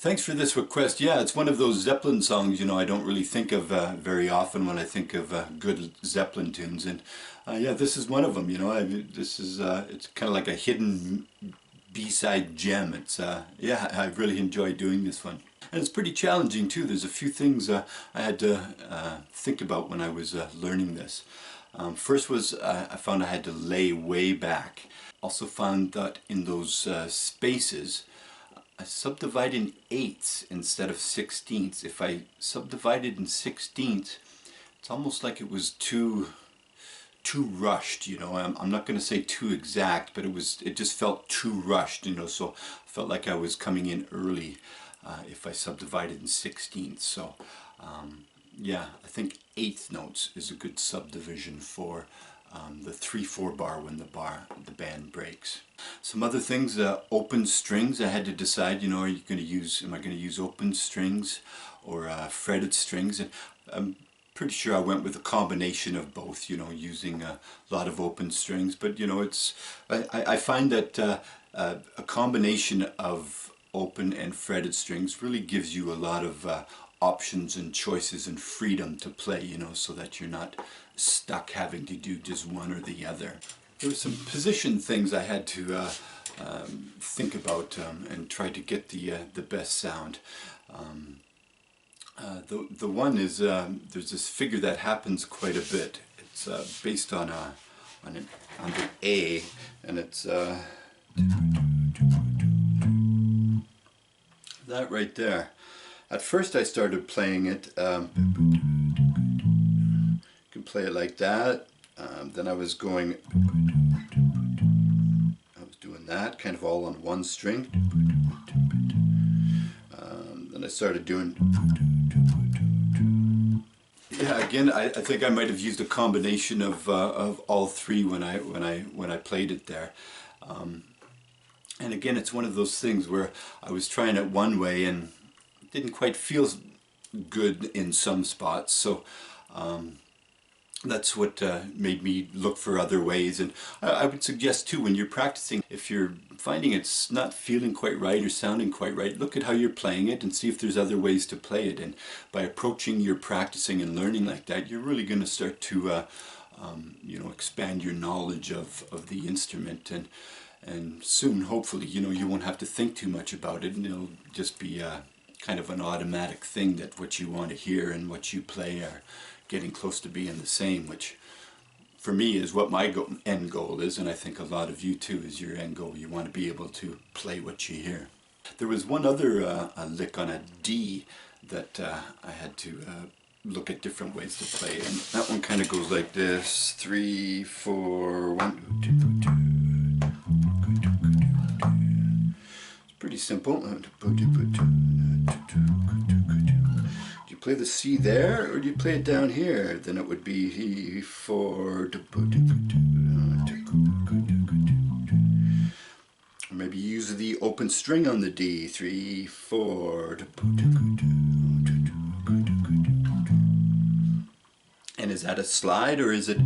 Thanks for this request. Yeah, it's one of those Zeppelin songs, you know, I don't really think of very often when I think of good Zeppelin tunes. And yeah, this is one of them, you know. This is, it's kind of like a hidden B-side gem. It's, yeah, I really enjoy doing this one. And it's pretty challenging too. There's a few things I had to think about when I was learning this. First was I found I had to lay way back. Also found that in those spaces, I subdivide in eighths instead of sixteenths. If I subdivided in sixteenths, it's almost like it was too rushed, you know. I'm not going to say too exact, but it just felt too rushed, you know. So I felt like I was coming in early if I subdivided in sixteenths. So yeah, I think eighth notes is a good subdivision for the 3/4 bar when the band breaks. Some other things, open strings. I had to decide, you know, am I going to use open strings or fretted strings? And I'm pretty sure I went with a combination of both, you know, using a lot of open strings. But you know, I find that a combination of open and fretted strings really gives you a lot of options and choices and freedom to play, you know, so that you're not stuck having to do just one or the other. There were some position things I had to think about and try to get the best sound. The one is there's this figure that happens quite a bit. It's based on the A, and it's that right there. At first I started playing it, you can play it like that, then I was doing that, kind of all on one string, then I started doing, yeah, again, I think I might have used a combination of all three when I played it there. And again, it's one of those things where I was trying it one way and it didn't quite feel good in some spots, so that's what made me look for other ways. And I would suggest too, when you're practicing, if you're finding it's not feeling quite right or sounding quite right, look at how you're playing it and see if there's other ways to play it. And by approaching your practicing and learning like that, you're really going to start to you know, expand your knowledge of the instrument, and soon, hopefully, you know, you won't have to think too much about it, and it'll just be kind of an automatic thing that what you want to hear and what you play are getting close to being the same, which for me is what my end goal is, and I think a lot of you too is your end goal. You want to be able to play what you hear. There was one other lick on a D that I had to look at different ways to play, and that one kind of goes like this: 3, 4, 1, 2, 2. Pretty simple. Do you play the C there, or do you play it down here? Then it would be 4. Or maybe use the open string on the D. 3, 4. And is that a slide, or is it?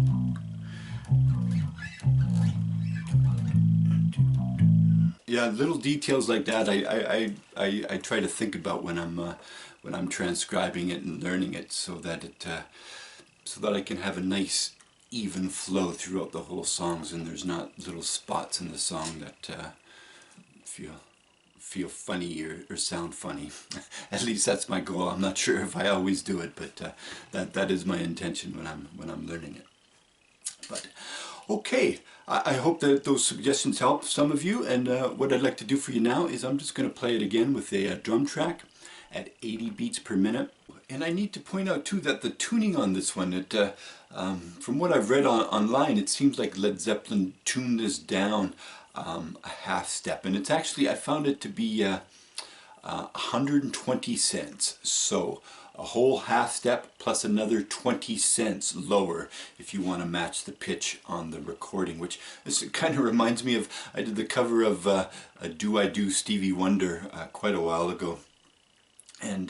Yeah, little details like that I try to think about when I'm transcribing it and learning it, so that I can have a nice even flow throughout the whole songs, and there's not little spots in the song that feel funny or sound funny. At least that's my goal. I'm not sure if I always do it, but that is my intention when I'm learning it. But okay, I hope that those suggestions help some of you, and what I'd like to do for you now is I'm just going to play it again with a drum track at 80 beats per minute. And I need to point out too that the tuning on this one, from what I've read online, it seems like Led Zeppelin tuned this down a half step, and it's actually, I found it to be 120 cents. So a whole half step plus another 20 cents lower if you want to match the pitch on the recording, which this kind of reminds me of, I did the cover of a Do I Do Stevie Wonder quite a while ago. And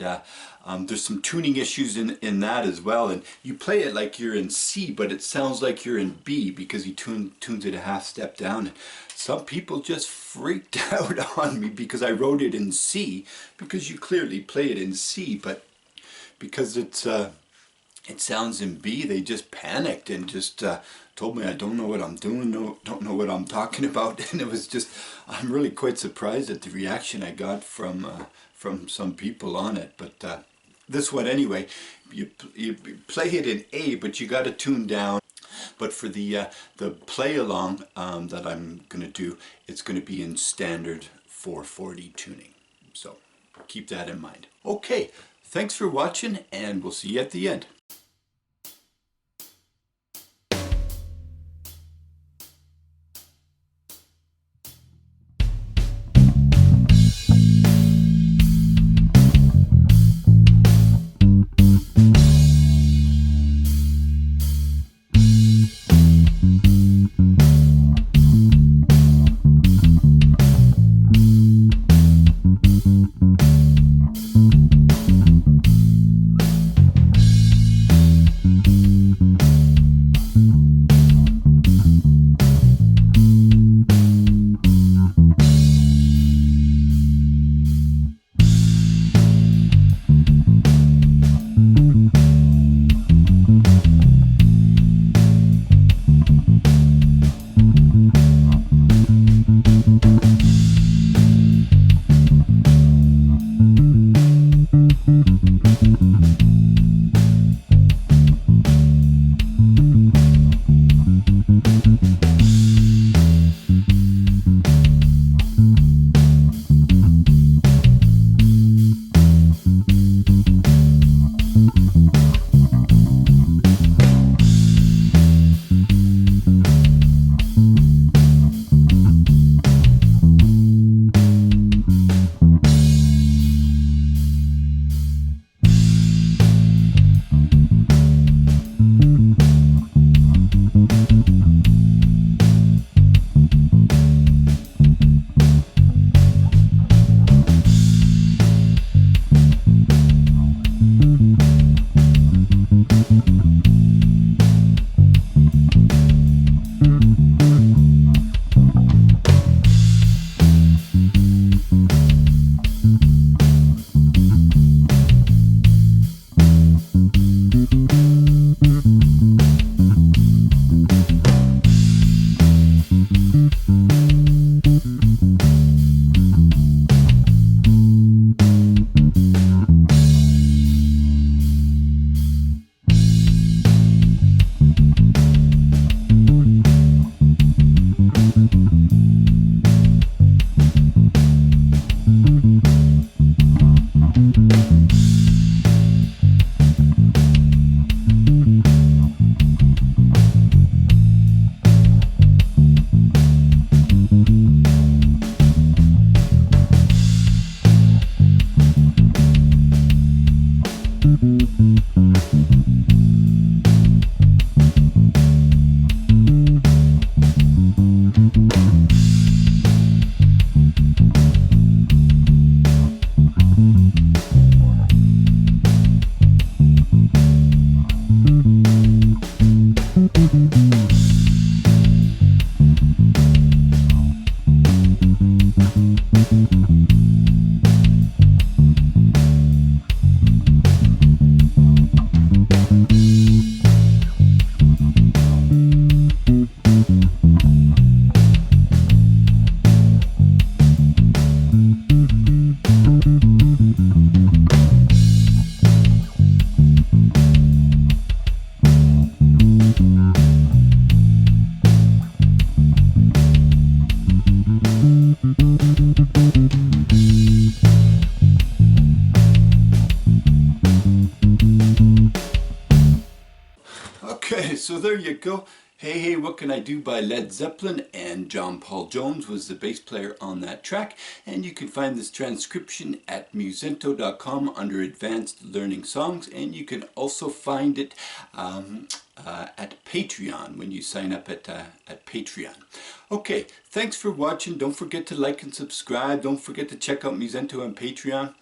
there's some tuning issues in that as well. And you play it like you're in C, but it sounds like you're in B because he tunes it a half step down. And some people just freaked out on me because I wrote it in C, because you clearly play it in C, but because it sounds in B, they just panicked and just told me I don't know what I'm doing, don't know what I'm talking about. And it was just, I'm really quite surprised at the reaction I got from some people on it. But this one anyway, you play it in A, but you got to tune down. But for the play along that I'm going to do, it's going to be in standard 440 tuning. So keep that in mind. Okay, thanks for watching, and we'll see you at the end. Okay, so there you go. Hey, Hey, What Can I Do by Led Zeppelin, and John Paul Jones was the bass player on that track. And you can find this transcription at musento.com under Advanced Learning Songs, and you can also find it at Patreon when you sign up at Patreon. Okay, thanks for watching. Don't forget to like and subscribe. Don't forget to check out Musento on Patreon.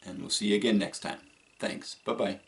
and we'll see you again next time. Thanks. Bye-bye.